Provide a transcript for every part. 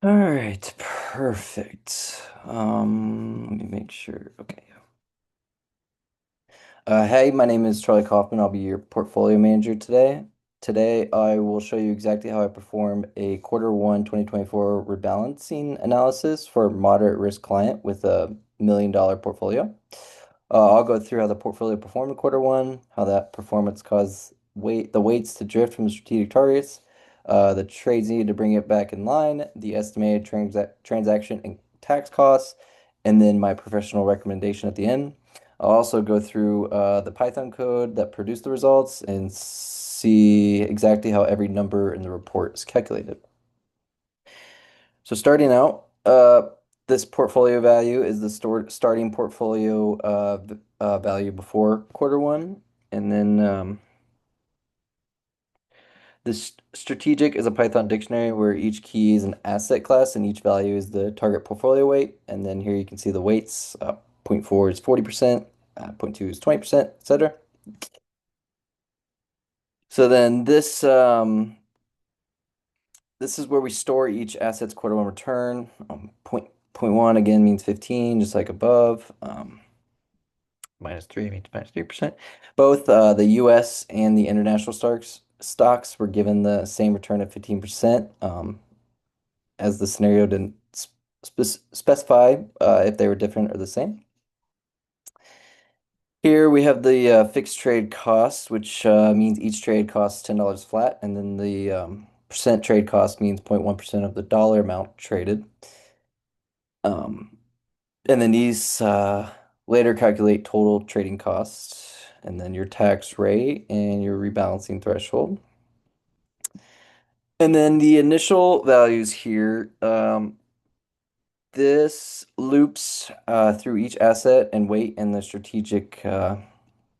All right, perfect. Let me make sure. Okay. Hey, my name is Charlie Kaufman. I'll be your portfolio manager today. Today, I will show you exactly how I perform a Q1 2024 rebalancing analysis for a moderate risk client with a $1 million portfolio. I'll go through how the portfolio performed in Q1, how that performance caused the weights to drift from the strategic targets, the trades needed to bring it back in line, the estimated transaction and tax costs, and then my professional recommendation at the end. I'll also go through the Python code that produced the results and see exactly how every number in the report is calculated. So starting out, this portfolio value is the starting portfolio value before Q1, and then this strategic is a Python dictionary where each key is an asset class and each value is the target portfolio weight. And then here you can see the weights. Zero point 0.4 is 40%, zero point 0.2 is 20%, etc. So then this is where we store each asset's Q1 return. Point one again means 15, just like above. -3 means -3%. Both the US and the international stocks were given the same return of 15%, as the scenario didn't specify if they were different or the same. Here we have the fixed trade cost, which means each trade costs $10 flat, and then the percent trade cost means 0.1% of the dollar amount traded. Um, and then these later calculate total trading costs, and then your tax rate and your rebalancing threshold. And then the initial values here, this loops through each asset and weight in the strategic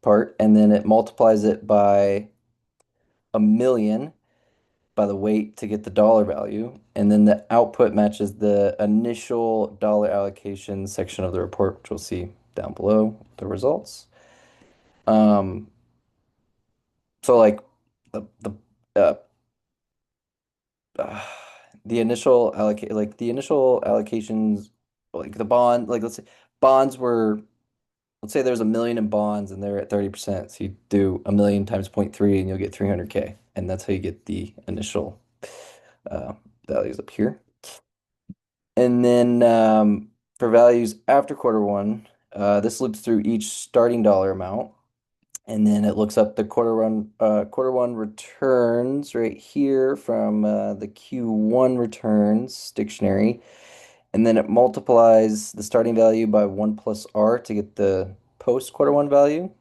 part, and then it multiplies it by a million by the weight to get the dollar value. And then the output matches the initial dollar allocation section of the report, which we'll see down below the results. Um, so like the uh, uh, the initial allocations, like the bond, like bonds were, let's say there's a million in bonds and they're at 30%. So you do a million times 0.3 and you'll get 300K. And that's how you get the initial uh, values up here. And then for values after Q1, this loops through each starting dollar amount. And then it looks up the Q1 returns right here from the Q1 returns dictionary. And then it multiplies the starting value by 1 plus R to get the post Q1 value.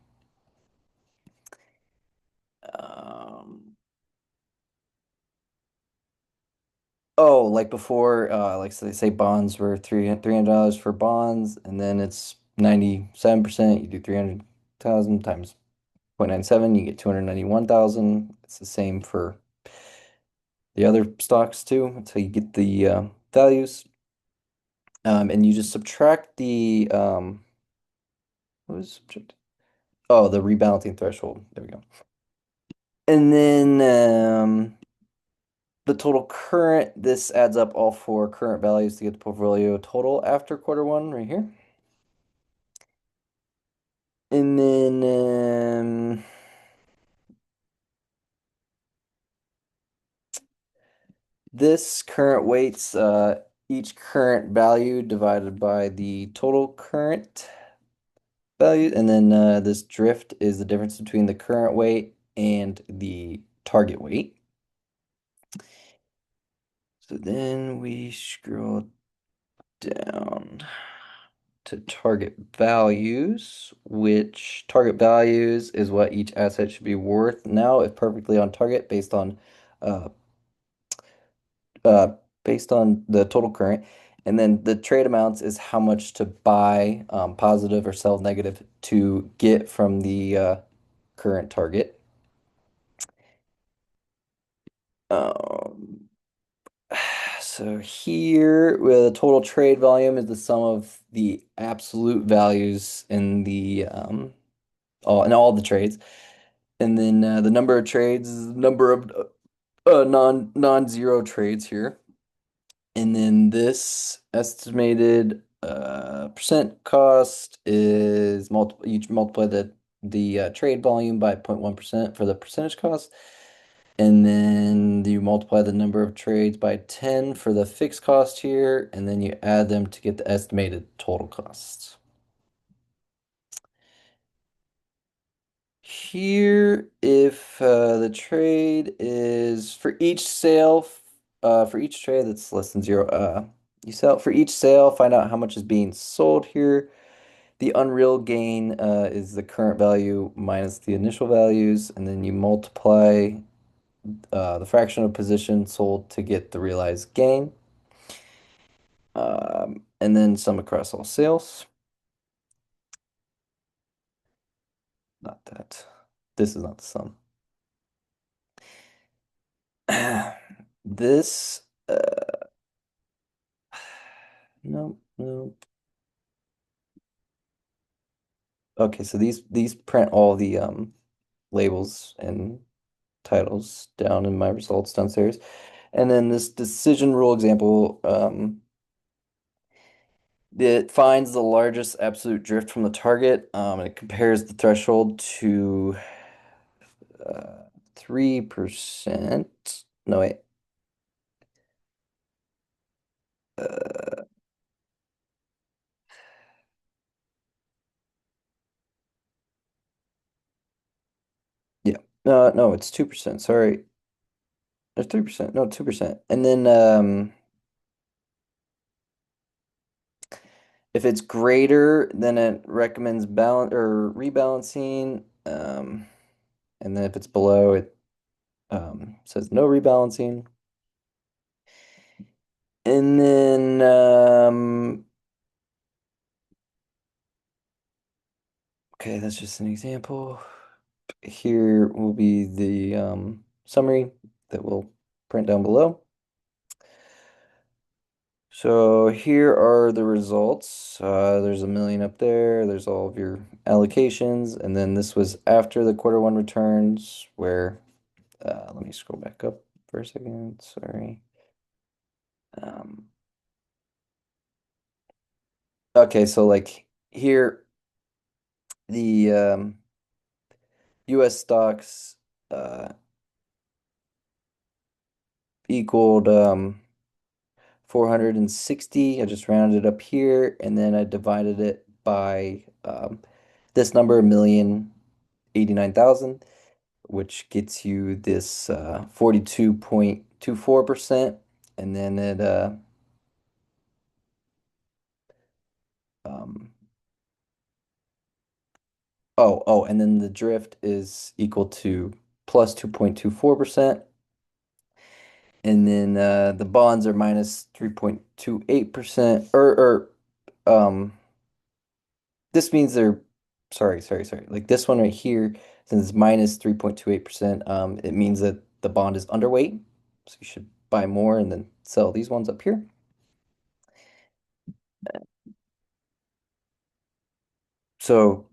Um, oh, like before, like so they say bonds were $300 for bonds, and then it's 97%. You do 300,000 times 0.97, you get 291,000. It's the same for the other stocks too. That's how you get the values. And you just subtract the what was subtract? Oh, the rebalancing threshold. There we go. And then the total current, this adds up all four current values to get the portfolio total after Q1 right here. And then this current weights each current value divided by the total current value. And then this drift is the difference between the current weight and the target weight. So then we scroll down to target values, which target values is what each asset should be worth now if perfectly on target uh, uh, based on the total current. And then the trade amounts is how much to buy positive or sell negative to get from the current target. Um, so here, the total trade volume is the sum of the absolute values in the all the trades, and then the number of trades is the number of non-zero trades here. And then this estimated percent cost is multiple. You multiply the trade volume by 0.1% for the percentage cost, and then you multiply the number of trades by 10 for the fixed cost here, and then you add them to get the estimated total costs. Here, if the trade is for each trade that's less than zero, you sell for each sale, find out how much is being sold here. The unreal gain is the current value minus the initial values, and then you multiply the fraction of position sold to get the realized gain, and then sum across all sales. Not that. This is not the sum. This, no, no. Okay, so these print all the labels and titles down in my results downstairs. And then this decision rule example, it finds the largest absolute drift from the target, and it compares the threshold to 3%. No, wait. Uh, yeah. No, it's 2%. Sorry. Or 3%. No, 2%. And then if it's greater, then it recommends balance or rebalancing. And then if it's below, it says no rebalancing. And then okay, that's just an example. Here will be the summary that we'll print down below. So here are the results. There's a million up there. There's all of your allocations. And then this was after the quarter one returns where, let me scroll back up for a second. Sorry. Um, okay, so like here, the US stocks equaled 460. I just rounded it up here and then I divided it by this number, 1,089,000, which gets you this 42.24%. And then it um and then the drift is equal to plus 2.24%. And then the bonds are minus 3.28%. Um this means they're sorry. Like this one right here, since it's minus 3.28%, it means that the bond is underweight. So you should buy more and then sell these ones up here. So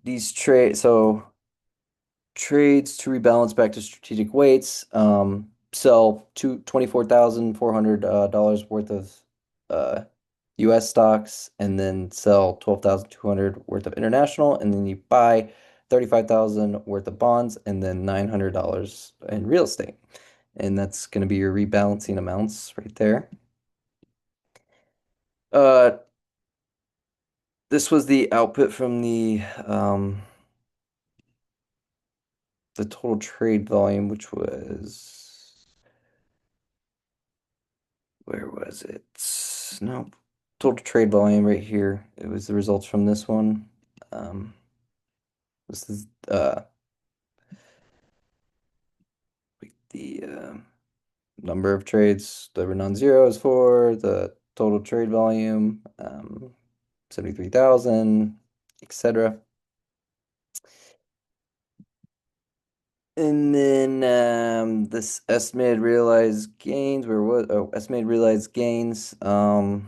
trades to rebalance back to strategic weights, sell $24,400 dollars worth of US stocks and then sell 12,200 worth of international, and then you buy 35,000 worth of bonds and then $900 in real estate. And that's going to be your rebalancing amounts right there. Uh, this was the output from the total trade volume, which was, where was it? No, total trade volume right here. It was the results from this one. This is the number of trades that were non-zero is 4, the total trade volume, 73,000, etc. And then this estimated realized gains, where was estimated realized gains, uh,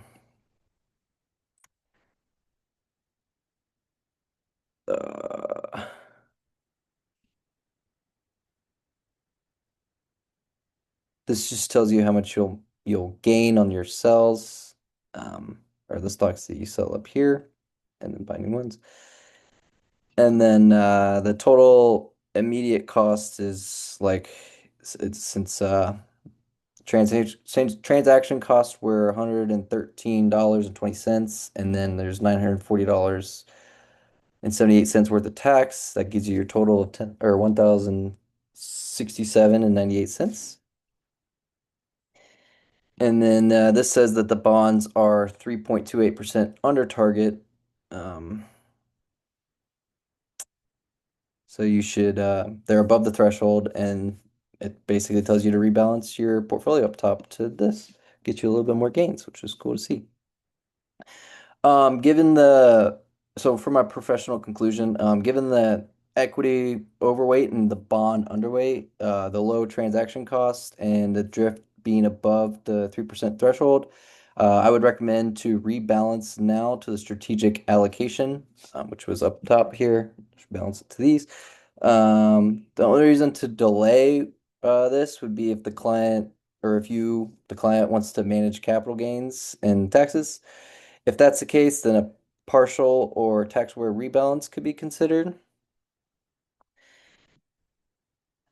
this just tells you how much you'll gain on your sells, or the stocks that you sell up here, and then buy new ones. And then the total immediate cost is like it's since transaction costs were $113.20, and then there's $940.78 worth of tax. That gives you your total of 10 or 1,067.98 cents. And then this says that the bonds are 3.28% under target. Um, so you should, they're above the threshold, and it basically tells you to rebalance your portfolio up top to this, get you a little bit more gains, which is cool to see. Given the so for my professional conclusion, given the equity overweight and the bond underweight, the low transaction cost and the drift being above the 3% threshold, I would recommend to rebalance now to the strategic allocation, which was up top here. Just balance it to these. The only reason to delay this would be if the client or if the client wants to manage capital gains and taxes. If that's the case, then a partial or tax-aware rebalance could be considered.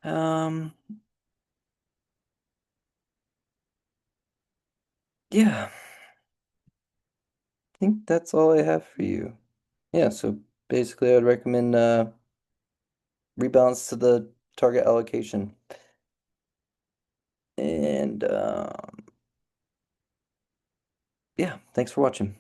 Um, yeah, I think that's all I have for you. Yeah, so basically I would recommend rebalance to the target allocation. And yeah, thanks for watching.